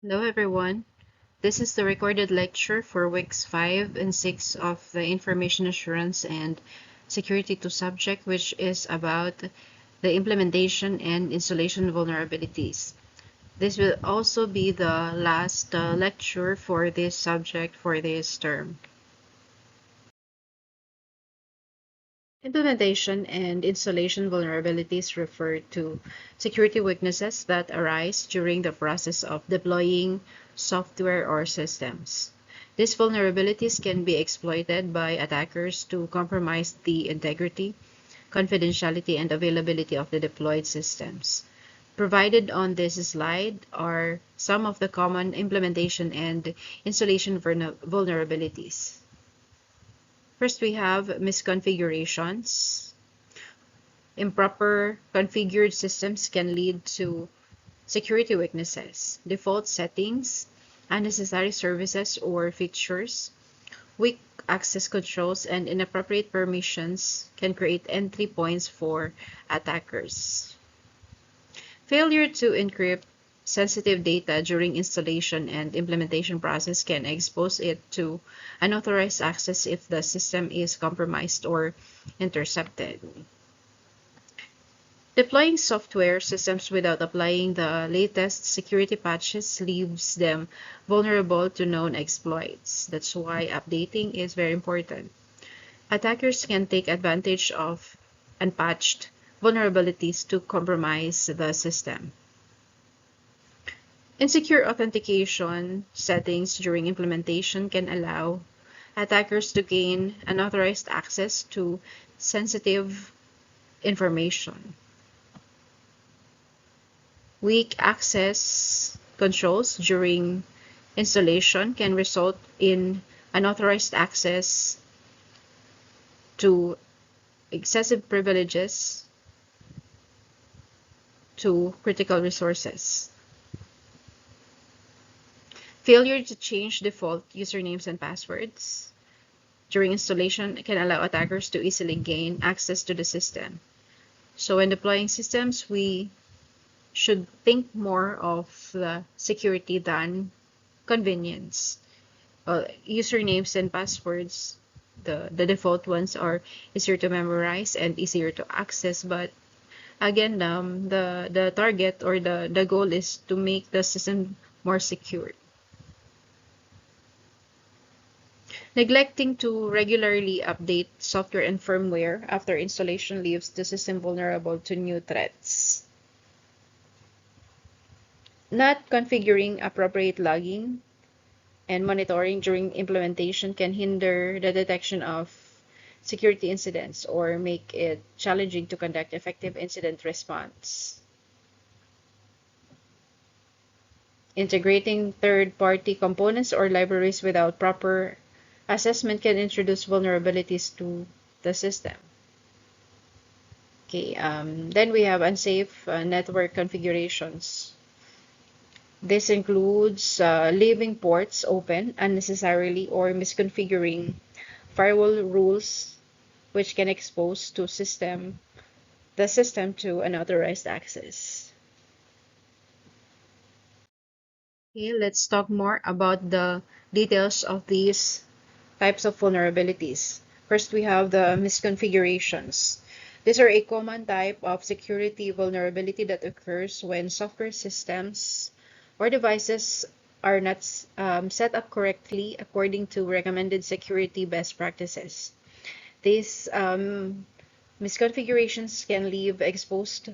Hello everyone. This is the recorded lecture for weeks 5 and 6 of the Information Assurance and Security 2 subject, which is about the implementation and installation vulnerabilities. This will also be the last lecture for this subject for this term. Implementation and installation vulnerabilities refer to security weaknesses that arise during the process of deploying software or systems. These vulnerabilities can be exploited by attackers to compromise the integrity, confidentiality, and availability of the deployed systems. Provided on this slide are some of the common implementation and installation vulnerabilities. First, we have misconfigurations. Improper configured systems can lead to security weaknesses, default settings, unnecessary services or features, weak access controls, and inappropriate permissions can create entry points for attackers. Failure to encrypt sensitive data during installation and implementation process can expose it to unauthorized access if the system is compromised or intercepted. Deploying software systems without applying the latest security patches leaves them vulnerable to known exploits. That's why updating is very important. Attackers can take advantage of unpatched vulnerabilities to compromise the system. Insecure authentication settings during implementation can allow attackers to gain unauthorized access to sensitive information. Weak access controls during installation can result in unauthorized access to excessive privileges to critical resources. Failure to change default usernames and passwords during installation can allow attackers to easily gain access to the system. So when deploying systems, we should think more of the security than convenience. Usernames and passwords, the default ones are easier to memorize and easier to access, but again, the target or the goal is to make the system more secure. Neglecting to regularly update software and firmware after installation leaves the system vulnerable to new threats. Not configuring appropriate logging and monitoring during implementation can hinder the detection of security incidents or make it challenging to conduct effective incident response. Integrating third-party components or libraries without proper assessment can introduce vulnerabilities to the system. Okay, then we have unsafe network configurations. This includes leaving ports open unnecessarily or misconfiguring firewall rules, which can expose the system to unauthorized access. Okay, let's talk more about the details of these types of vulnerabilities. First, we have the misconfigurations. These are a common type of security vulnerability that occurs when software systems or devices are not set up correctly according to recommended security best practices. These misconfigurations can leave exposed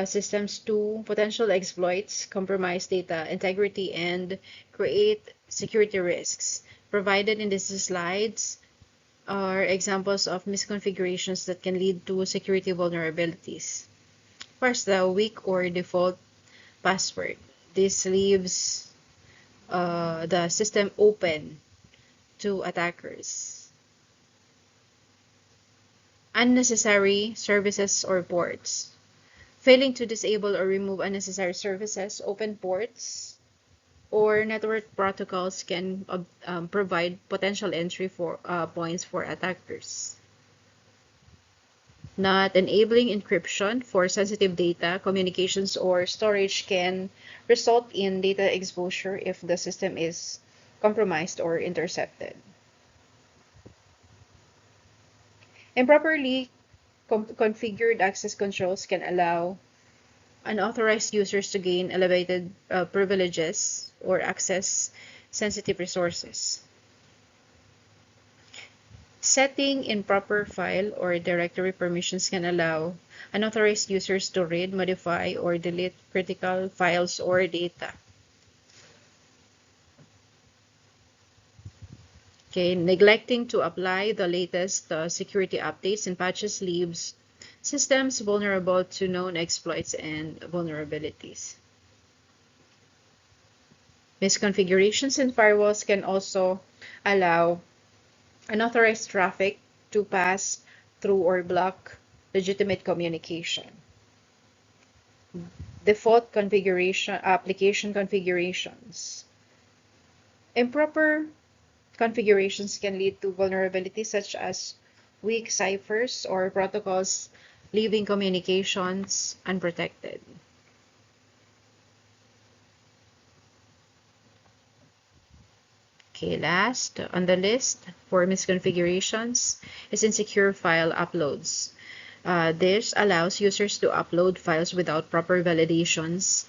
systems to potential exploits, compromise data integrity, and create security risks. Provided in these slides are examples of misconfigurations that can lead to security vulnerabilities. First, the weak or default password. This leaves the system open to attackers. Unnecessary services or ports. Failing to disable or remove unnecessary services, open ports, or network protocols can provide potential entry for points for attackers. Not enabling encryption for sensitive data, communications, or storage can result in data exposure if the system is compromised or intercepted. Improperly configured access controls can allow unauthorized users to gain elevated privileges or access sensitive resources. Setting improper file or directory permissions can allow unauthorized users to read, modify, or delete critical files or data. Okay, neglecting to apply the latest security updates and patches leaves systems vulnerable to known exploits and vulnerabilities. Misconfigurations in firewalls can also allow unauthorized traffic to pass through or block legitimate communication. Default configuration, application configurations. Improper configurations can lead to vulnerabilities such as weak ciphers or protocols leaving communications unprotected. Okay, last on the list for misconfigurations is insecure file uploads. This allows users to upload files without proper validations,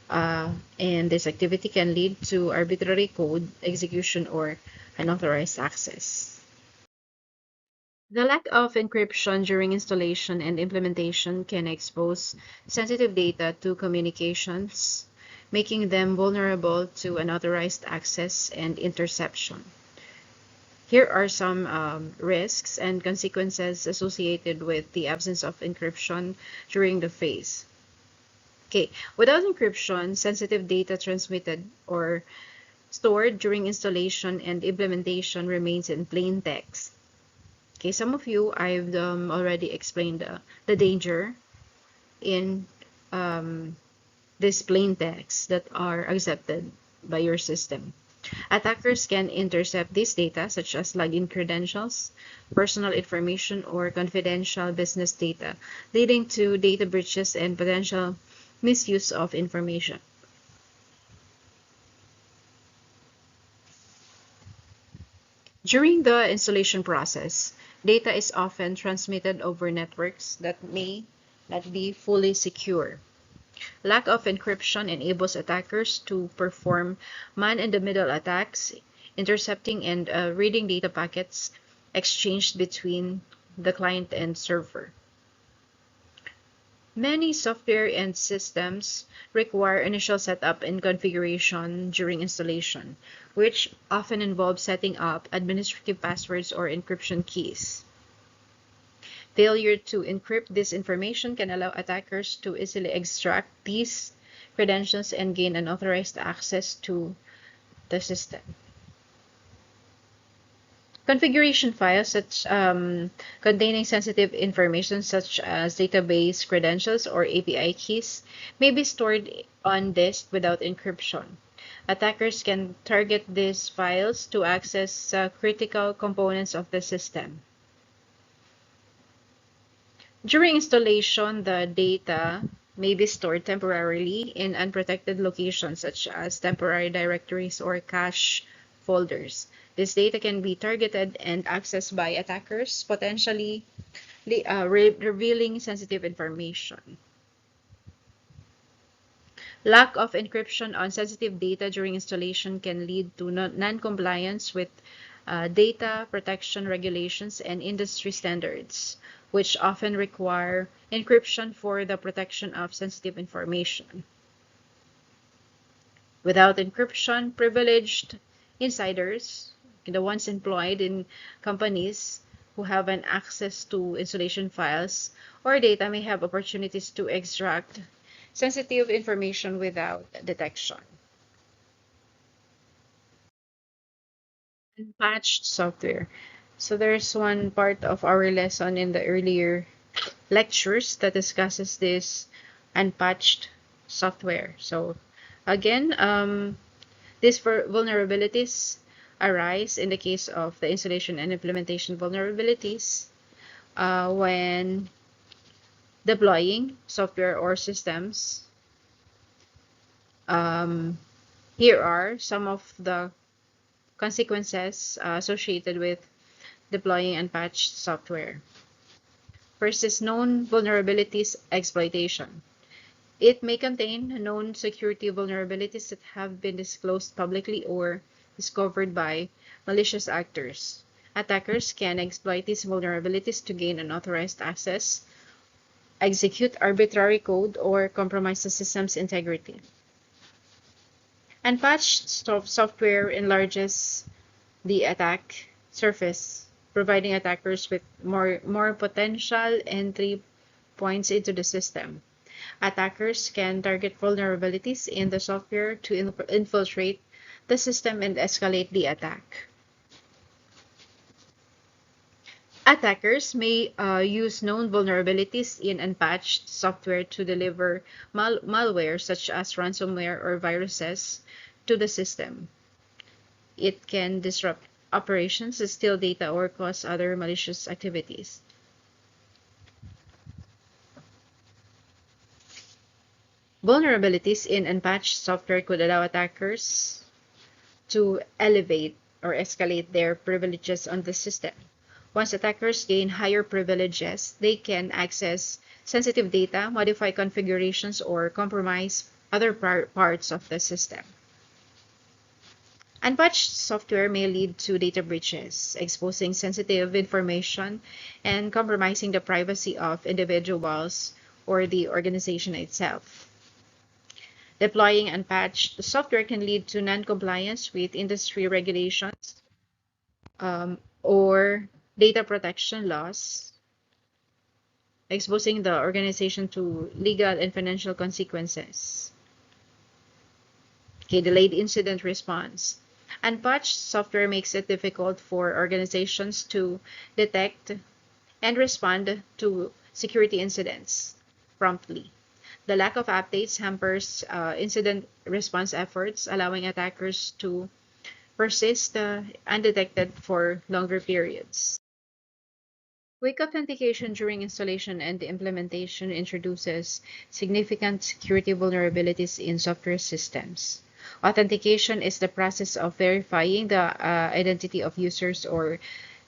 and this activity can lead to arbitrary code execution or unauthorized access. The lack of encryption during installation and implementation can expose sensitive data to communications, making them vulnerable to unauthorized access and interception. Here are some risks and consequences associated with the absence of encryption during the phase. Okay, without encryption, sensitive data transmitted or stored during installation and implementation remains in plain text. Okay, some of you, I've already explained the danger in this plain text that are accepted by your system. Attackers can intercept this data, such as login credentials, personal information, or confidential business data, leading to data breaches and potential misuse of information. During the installation process, data is often transmitted over networks that may not be fully secure. Lack of encryption enables attackers to perform man-in-the-middle attacks, intercepting and reading data packets exchanged between the client and server. Many software and systems require initial setup and configuration during installation, which often involves setting up administrative passwords or encryption keys. Failure to encrypt this information can allow attackers to easily extract these credentials and gain unauthorized access to the system. Configuration files containing sensitive information such as database credentials or API keys may be stored on disk without encryption. Attackers can target these files to access critical components of the system. During installation, the data may be stored temporarily in unprotected locations such as temporary directories or cache folders. This data can be targeted and accessed by attackers, potentially revealing sensitive information. Lack of encryption on sensitive data during installation can lead to non-compliance with data protection regulations and industry standards, which often require encryption for the protection of sensitive information. Without encryption, privileged insiders, the ones employed in companies who have an access to installation files or data, may have opportunities to extract sensitive information without detection. Unpatched software. So there's one part of our lesson in the earlier lectures that discusses this unpatched software. So again, these vulnerabilities arise in the case of the installation and implementation vulnerabilities when Deploying software or systems. Here are some of the consequences associated with deploying unpatched software. First is known vulnerabilities exploitation. It may contain known security vulnerabilities that have been disclosed publicly or discovered by malicious actors. Attackers can exploit these vulnerabilities to gain unauthorized access, execute arbitrary code, or compromise the system's integrity. Unpatched software enlarges the attack surface, providing attackers with more potential entry points into the system. Attackers can target vulnerabilities in the software to infiltrate the system and escalate the attack. Attackers may use known vulnerabilities in unpatched software to deliver malware such as ransomware or viruses to the system. It can disrupt operations, steal data, or cause other malicious activities. Vulnerabilities in unpatched software could allow attackers to elevate or escalate their privileges on the system. Once attackers gain higher privileges, they can access sensitive data, modify configurations, or compromise other parts of the system. Unpatched software may lead to data breaches, exposing sensitive information and compromising the privacy of individuals or the organization itself. Deploying unpatched software can lead to non-compliance with industry regulations or data protection laws, exposing the organization to legal and financial consequences. Okay, delayed incident response. Unpatched software makes it difficult for organizations to detect and respond to security incidents promptly. The lack of updates hampers incident response efforts, allowing attackers to persist undetected for longer periods. Weak authentication during installation and implementation introduces significant security vulnerabilities in software systems. Authentication is the process of verifying the identity of users or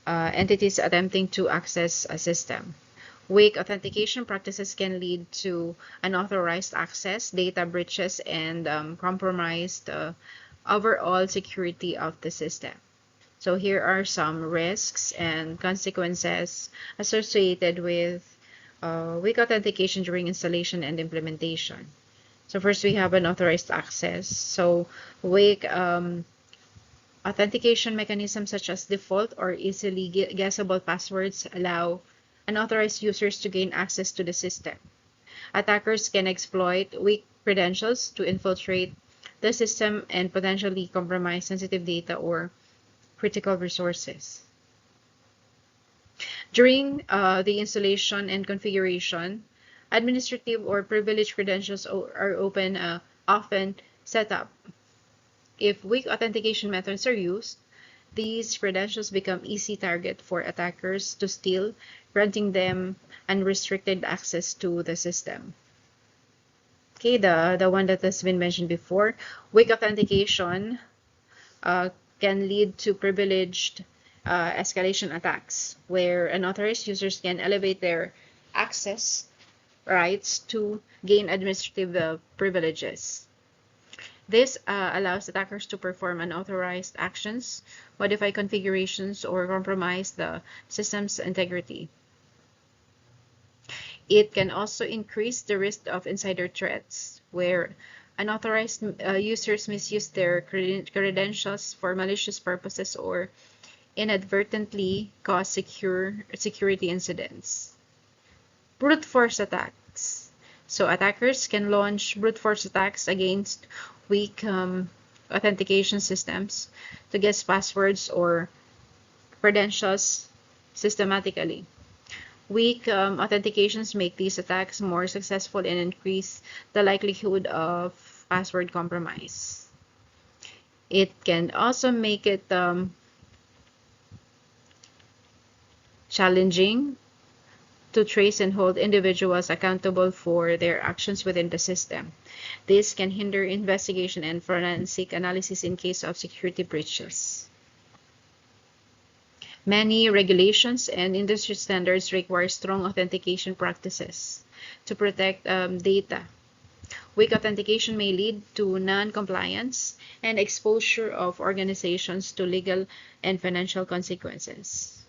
entities attempting to access a system. Weak authentication practices can lead to unauthorized access, data breaches, and compromised overall security of the system. So here are some risks and consequences associated with weak authentication during installation and implementation. So first we have unauthorized access. So weak authentication mechanisms such as default or easily guessable passwords allow unauthorized users to gain access to the system. Attackers can exploit weak credentials to infiltrate the system and potentially compromise sensitive data or critical resources. During the installation and configuration, administrative or privileged credentials are often set up. If weak authentication methods are used, these credentials become easy target for attackers to steal, granting them unrestricted access to the system. Okay, the one that has been mentioned before, weak authentication can lead to privileged escalation attacks, where unauthorized users can elevate their access rights to gain administrative privileges. This allows attackers to perform unauthorized actions, modify configurations, or compromise the system's integrity. It can also increase the risk of insider threats, where unauthorized users misuse their credentials for malicious purposes or inadvertently cause security incidents. Brute force attacks. So attackers can launch brute force attacks against weak authentication systems to guess passwords or credentials systematically. Weak authentications make these attacks more successful and increase the likelihood of password compromise. It can also make it challenging to trace and hold individuals accountable for their actions within the system. This can hinder investigation and forensic analysis in case of security breaches. Many regulations and industry standards require strong authentication practices to protect data. Weak authentication may lead to non-compliance and exposure of organizations to legal and financial consequences.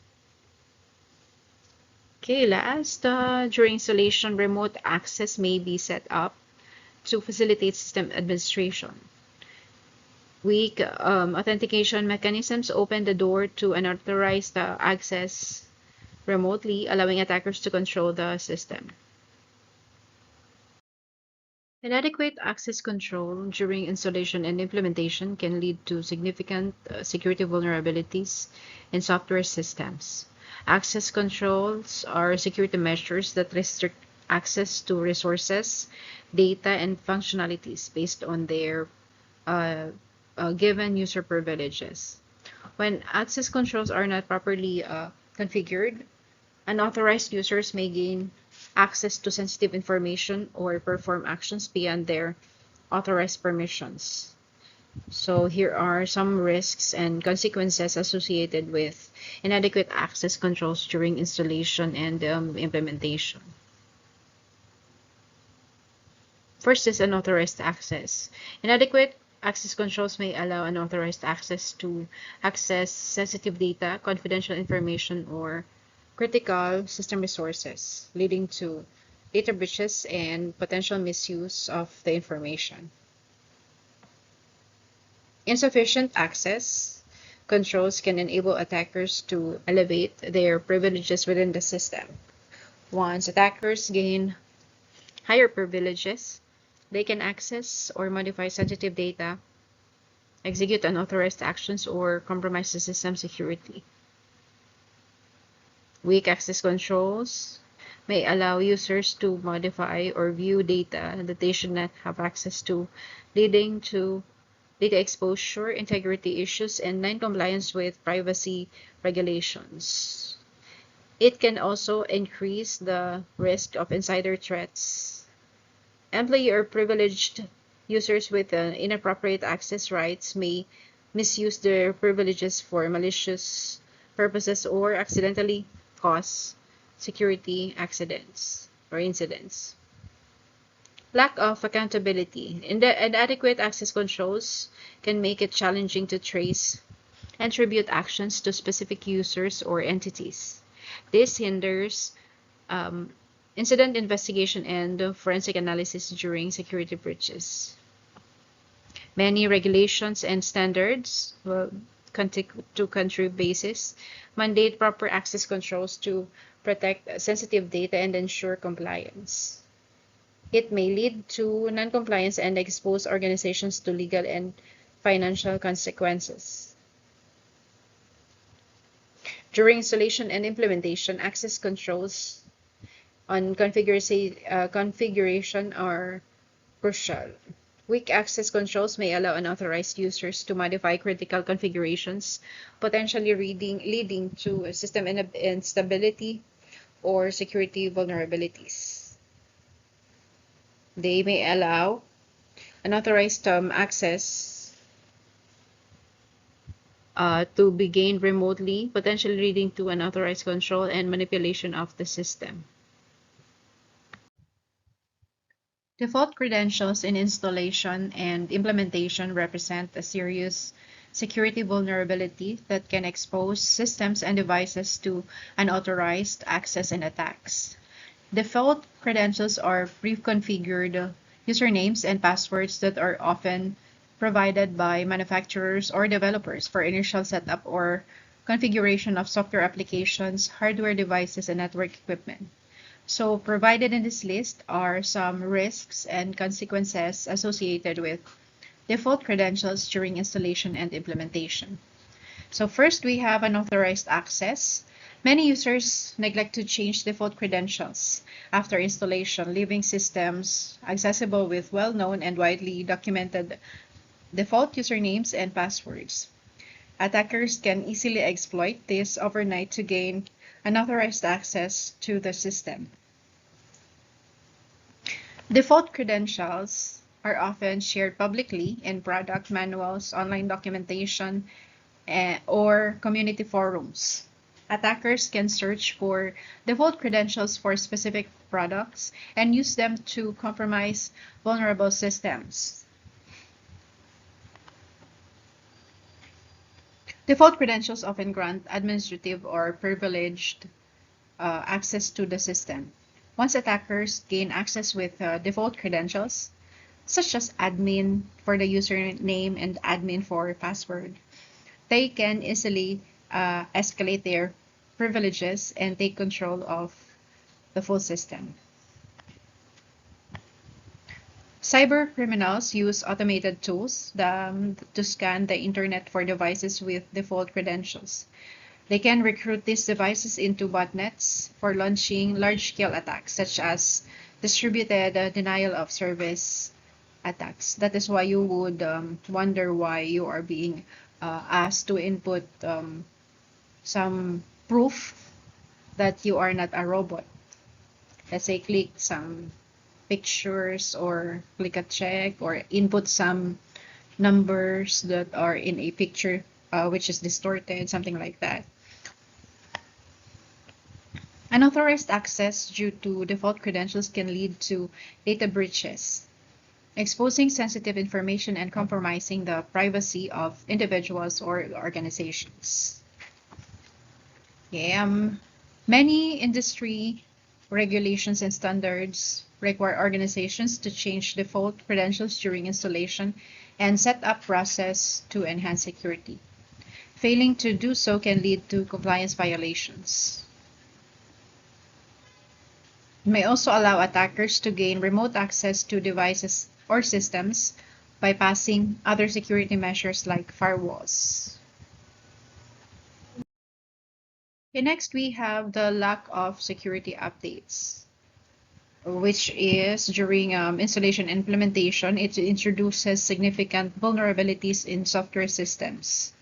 Okay, last, during installation, remote access may be set up to facilitate system administration. Weak authentication mechanisms open the door to unauthorized access remotely, allowing attackers to control the system. Inadequate access control during installation and implementation can lead to significant security vulnerabilities in software systems. Access controls are security measures that restrict access to resources, data, and functionalities based on their given user privileges. When access controls are not properly configured, unauthorized users may gain access to sensitive information or perform actions beyond their authorized permissions. So here are some risks and consequences associated with inadequate access controls during installation and implementation. First is unauthorized access. Inadequate access controls may allow unauthorized access to access sensitive data, confidential information, or critical system resources, leading to data breaches and potential misuse of the information. Insufficient access controls can enable attackers to elevate their privileges within the system. Once attackers gain higher privileges, they can access or modify sensitive data, execute unauthorized actions, or compromise the system security. Weak access controls may allow users to modify or view data that they should not have access to, leading to data exposure, integrity issues, and non-compliance with privacy regulations. It can also increase the risk of insider threats. Employee or privileged users with inappropriate access rights may misuse their privileges for malicious purposes or accidentally cause security accidents or incidents. Lack of accountability. Inadequate access controls can make it challenging to trace and attribute actions to specific users or entities. This hinders incident investigation and forensic analysis during security breaches. Many regulations and standards, country-to-country basis, mandate proper access controls to protect sensitive data and ensure compliance. It may lead to non-compliance and expose organizations to legal and financial consequences. During installation and implementation, access controls on configuration are crucial. Weak access controls may allow unauthorized users to modify critical configurations, potentially leading to system instability or security vulnerabilities. They may allow unauthorized access to be gained remotely, potentially leading to unauthorized control and manipulation of the system. Default credentials in installation and implementation represent a serious security vulnerability that can expose systems and devices to unauthorized access and attacks. Default credentials are pre-configured usernames and passwords that are often provided by manufacturers or developers for initial setup or configuration of software applications, hardware devices, and network equipment. So provided in this list are some risks and consequences associated with default credentials during installation and implementation. So first, we have unauthorized access. Many users neglect to change default credentials after installation, leaving systems accessible with well-known and widely documented default usernames and passwords. Attackers can easily exploit this overnight to gain Unauthorized access to the system. Default credentials are often shared publicly in product manuals, online documentation, or community forums. Attackers can search for default credentials for specific products and use them to compromise vulnerable systems. Default credentials often grant administrative or privileged access to the system. Once attackers gain access with default credentials, such as admin for the username and admin for password, they can easily escalate their privileges and take control of the full system. Cyber criminals use automated tools to scan the internet for devices with default credentials. They can recruit these devices into botnets for launching large-scale attacks, such as distributed denial of service attacks. That is why you would wonder why you are being asked to input some proof that you are not a robot. Let's say click some pictures or click a check or input some numbers that are in a picture which is distorted, something like that. Unauthorized access due to default credentials can lead to data breaches, exposing sensitive information and compromising the privacy of individuals or organizations. Many industry regulations and standards require organizations to change default credentials during installation and set up process to enhance security. Failing to do so can lead to compliance violations. It may also allow attackers to gain remote access to devices or systems, bypassing other security measures like firewalls. Okay, next we have the lack of security updates, which is during installation and implementation, it introduces significant vulnerabilities in software systems.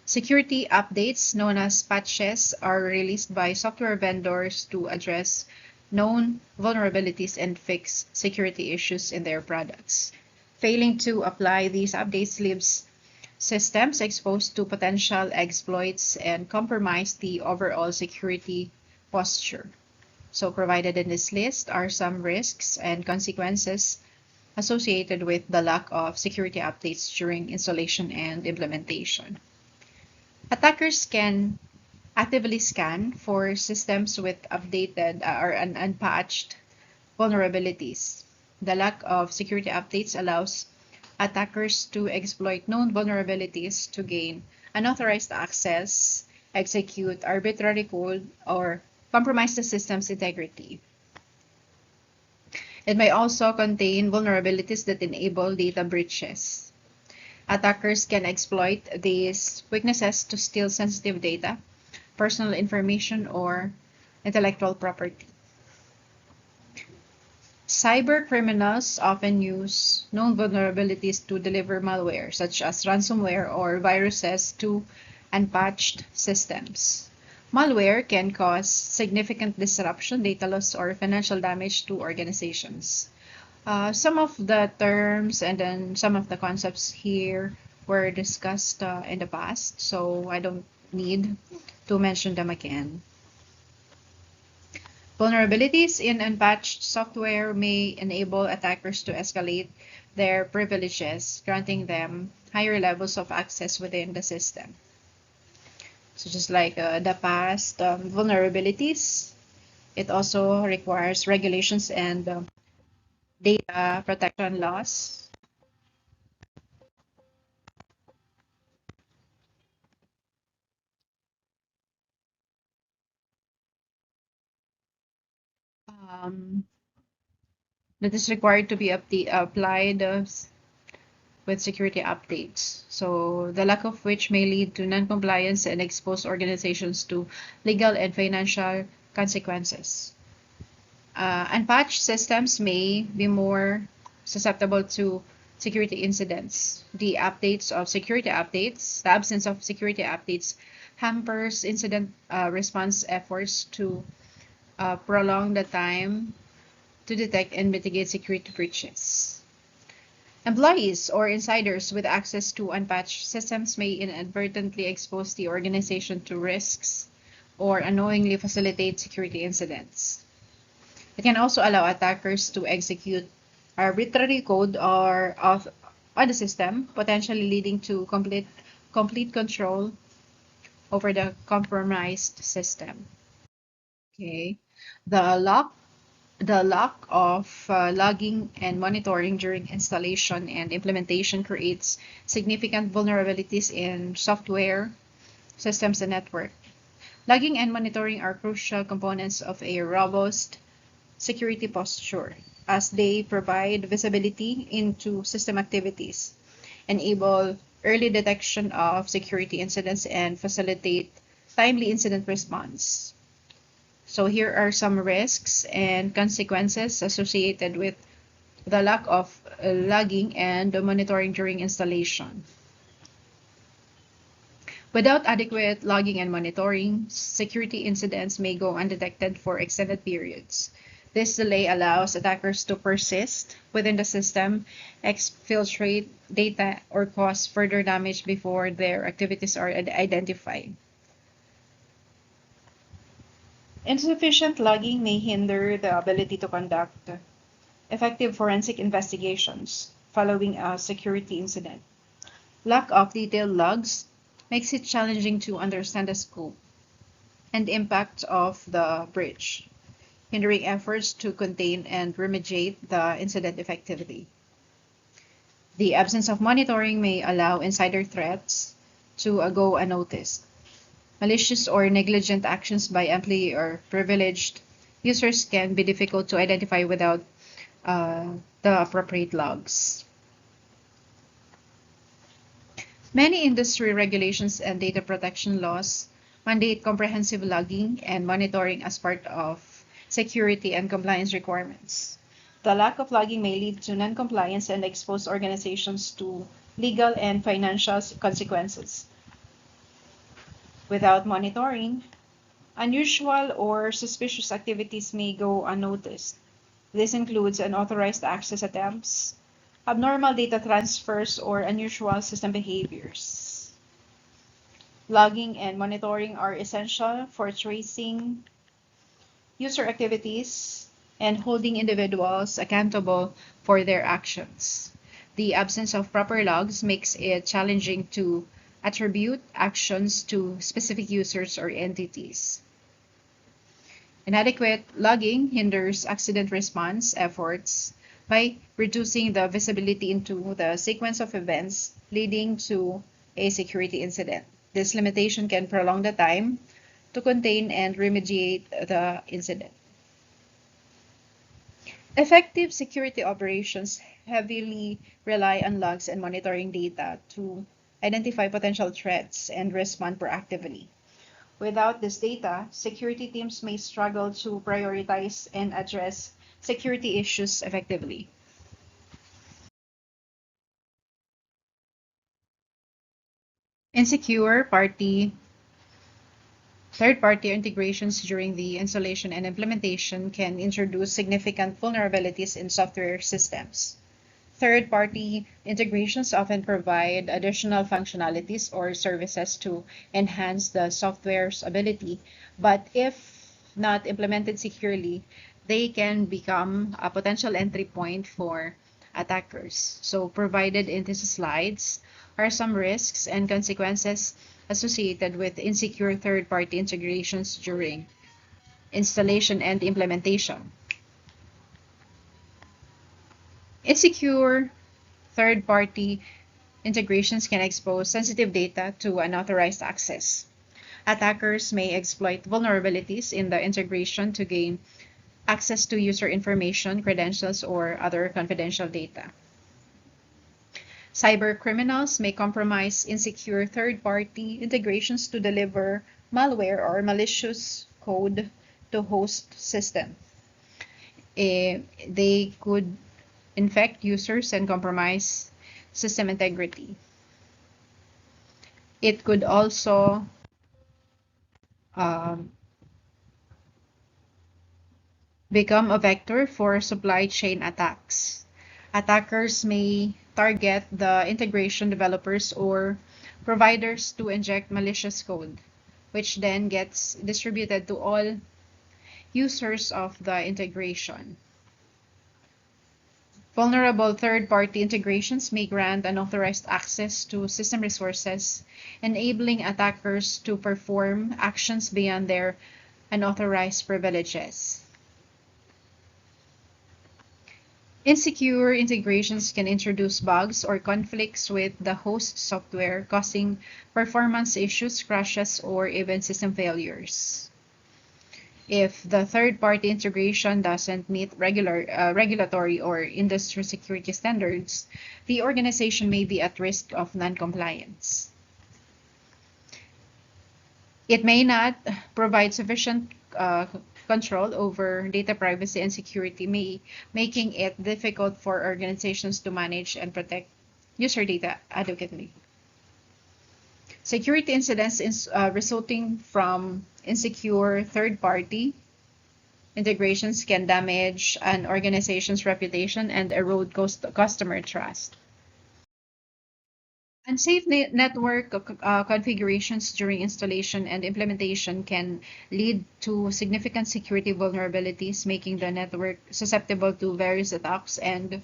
Security updates, known as patches, are released by software vendors to address known vulnerabilities and fix security issues in their products. Failing to apply these updates leaves systems exposed to potential exploits and compromise the overall security posture. So provided in this list are some risks and consequences associated with the lack of security updates during installation and implementation. Attackers can actively scan for systems with updated or unpatched vulnerabilities. The lack of security updates allows attackers to exploit known vulnerabilities to gain unauthorized access, execute arbitrary code, or compromise the system's integrity. It may also contain vulnerabilities that enable data breaches. Attackers can exploit these weaknesses to steal sensitive data, personal information, or intellectual property. Cyber criminals often use known vulnerabilities to deliver malware, such as ransomware or viruses, to unpatched systems. Malware can cause significant disruption, data loss, or financial damage to organizations. Some of the terms and then some of the concepts here were discussed in the past, so I don't need to mention them again. Vulnerabilities in unpatched software may enable attackers to escalate their privileges, granting them higher levels of access within the system. So just like the past vulnerabilities, it also requires regulations and data protection laws. Um, that is required to be applied with security updates. So the lack of which may lead to non-compliance and expose organizations to legal and financial consequences. Unpatched systems may be more susceptible to security incidents. The absence of security updates hampers incident response efforts to prolong the time to detect and mitigate security breaches. Employees or insiders with access to unpatched systems may inadvertently expose the organization to risks or unknowingly facilitate security incidents. It can also allow attackers to execute arbitrary code on the system, potentially leading to complete control over the compromised system. Okay. The lock the lack of logging and monitoring during installation and implementation creates significant vulnerabilities in software, systems, and network. Logging and monitoring are crucial components of a robust security posture, as they provide visibility into system activities, enable early detection of security incidents, and facilitate timely incident response. So here are some risks and consequences associated with the lack of logging and monitoring during installation. Without adequate logging and monitoring, security incidents may go undetected for extended periods. This delay allows attackers to persist within the system, exfiltrate data, or cause further damage before their activities are identified. Insufficient logging may hinder the ability to conduct effective forensic investigations following a security incident. Lack of detailed logs makes it challenging to understand the scope and impact of the breach, hindering efforts to contain and remediate the incident effectively. The absence of monitoring may allow insider threats to go unnoticed. Malicious or negligent actions by employee or privileged users can be difficult to identify without the appropriate logs. Many industry regulations and data protection laws mandate comprehensive logging and monitoring as part of security and compliance requirements. The lack of logging may lead to non-compliance and expose organizations to legal and financial consequences. Without monitoring, unusual or suspicious activities may go unnoticed. This includes unauthorized access attempts, abnormal data transfers, or unusual system behaviors. Logging and monitoring are essential for tracing user activities and holding individuals accountable for their actions. The absence of proper logs makes it challenging to attribute actions to specific users or entities. Inadequate logging hinders accident response efforts by reducing the visibility into the sequence of events leading to a security incident. This limitation can prolong the time to contain and remediate the incident. Effective security operations heavily rely on logs and monitoring data to identify potential threats and respond proactively. Without this data, security teams may struggle to prioritize and address security issues effectively. Insecure party Third-party integrations during the installation and implementation can introduce significant vulnerabilities in software systems. Third-party integrations often provide additional functionalities or services to enhance the software's ability, but if not implemented securely, they can become a potential entry point for attackers. So provided in these slides are some risks and consequences associated with insecure third-party integrations during installation and implementation. Insecure third-party integrations can expose sensitive data to unauthorized access. Attackers may exploit vulnerabilities in the integration to gain access to user information, credentials, or other confidential data. Cyber criminals may compromise insecure third-party integrations to deliver malware or malicious code to host system. They could infect users and compromise system integrity. It could also um, become a vector for supply chain attacks. Attackers may target the integration developers or providers to inject malicious code, which then gets distributed to all users of the integration. Vulnerable third-party integrations may grant unauthorized access to system resources, enabling attackers to perform actions beyond their unauthorized privileges. Insecure integrations can introduce bugs or conflicts with the host software, causing performance issues, crashes, or even system failures. If the third-party integration doesn't meet regulatory or industry security standards, the organization may be at risk of non-compliance. It may not provide sufficient control over data privacy and security, making it difficult for organizations to manage and protect user data adequately. Security incidents resulting from insecure third-party integrations can damage an organization's reputation and erode customer trust. Unsafe network configurations during installation and implementation can lead to significant security vulnerabilities, making the network susceptible to various attacks and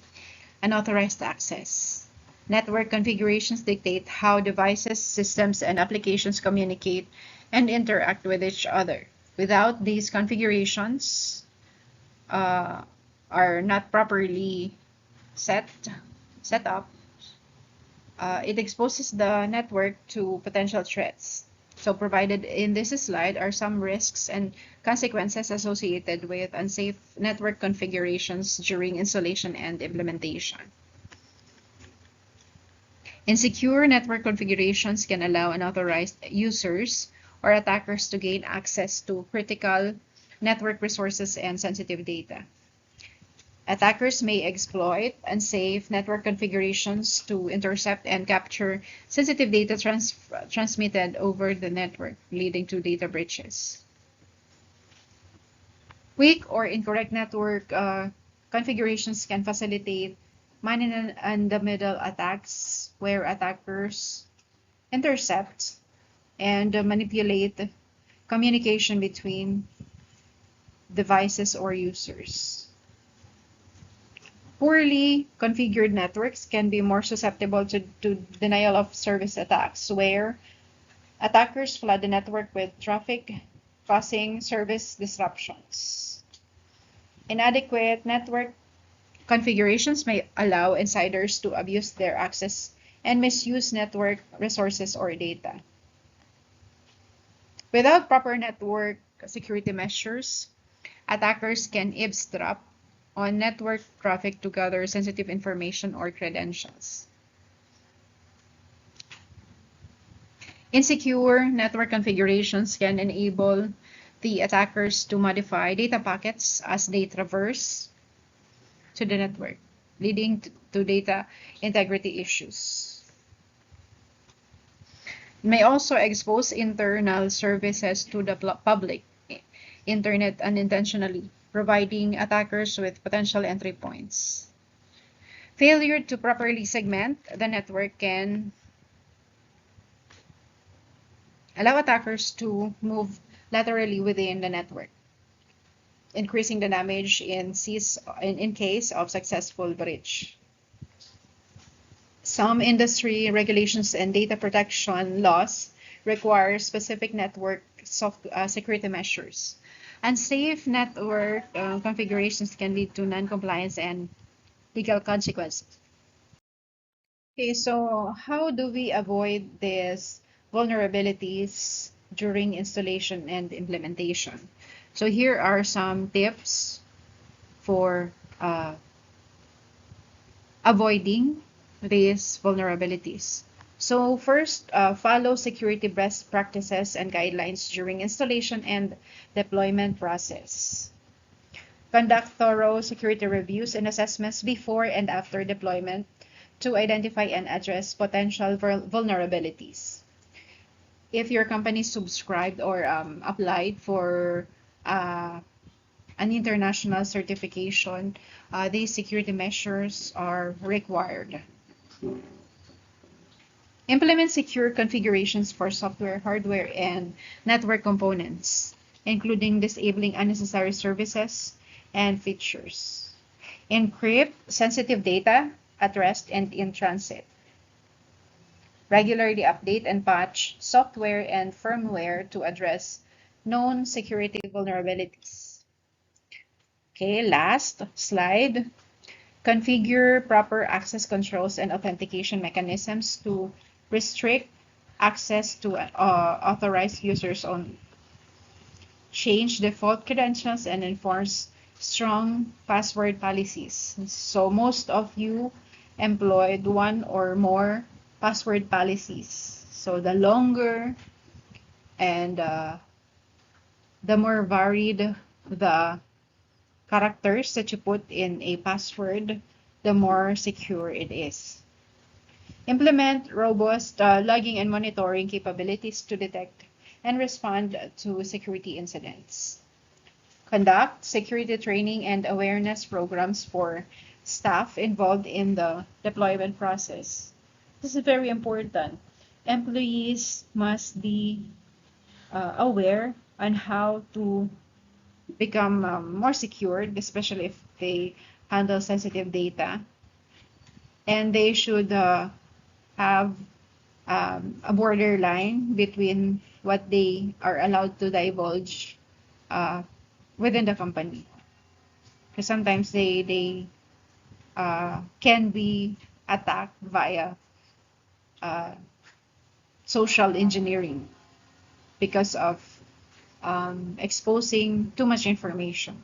unauthorized access. Network configurations dictate how devices, systems, and applications communicate and interact with each other. Without these configurations are not properly set up, it exposes the network to potential threats. So provided in this slide are some risks and consequences associated with unsafe network configurations during installation and implementation. Insecure network configurations can allow unauthorized users or attackers to gain access to critical network resources and sensitive data. Attackers may exploit unsafe network configurations to intercept and capture sensitive data transmitted over the network, leading to data breaches. Weak or incorrect network configurations can facilitate man-in-the-middle attacks, where attackers intercept and manipulate communication between devices or users. Poorly configured networks can be more susceptible to denial of service attacks, where attackers flood the network with traffic, causing service disruptions. Inadequate network configurations may allow insiders to abuse their access and misuse network resources or data. Without proper network security measures, attackers can eavesdrop on network traffic to gather sensitive information or credentials. Insecure network configurations can enable the attackers to modify data packets as they traverse to the network, leading to data integrity issues. It may also expose internal services to the public internet unintentionally, providing attackers with potential entry points. Failure to properly segment the network can allow attackers to move laterally within the network, increasing the damage in case of successful breach. Some industry regulations and data protection laws require specific network security measures. Unsafe network configurations can lead to non-compliance and legal consequences. Okay, so how do we avoid these vulnerabilities during installation and implementation? So here are some tips for avoiding these vulnerabilities. So first, follow security best practices and guidelines during installation and deployment process. Conduct thorough security reviews and assessments before and after deployment to identify and address potential vulnerabilities. If your company subscribed or applied for uh, an international certification, these security measures are required. Implement secure configurations for software, hardware, and network components, including disabling unnecessary services and features. Encrypt sensitive data at rest and in transit. Regularly update and patch software and firmware to address known security vulnerabilities. Okay, last slide. Configure proper access controls and authentication mechanisms to restrict access to authorized users only. Change default credentials and enforce strong password policies. So most of you employed one or more password policies. So the longer and the more varied the characters that you put in a password, the more secure it is. Implement robust logging and monitoring capabilities to detect and respond to security incidents. Conduct security training and awareness programs for staff involved in the deployment process. This is very important. Employees must be aware on how to become more secured, especially if they handle sensitive data. And they should have a borderline between what they are allowed to divulge uh, within the company. Because sometimes they can be attacked via uh, social engineering because of exposing too much information.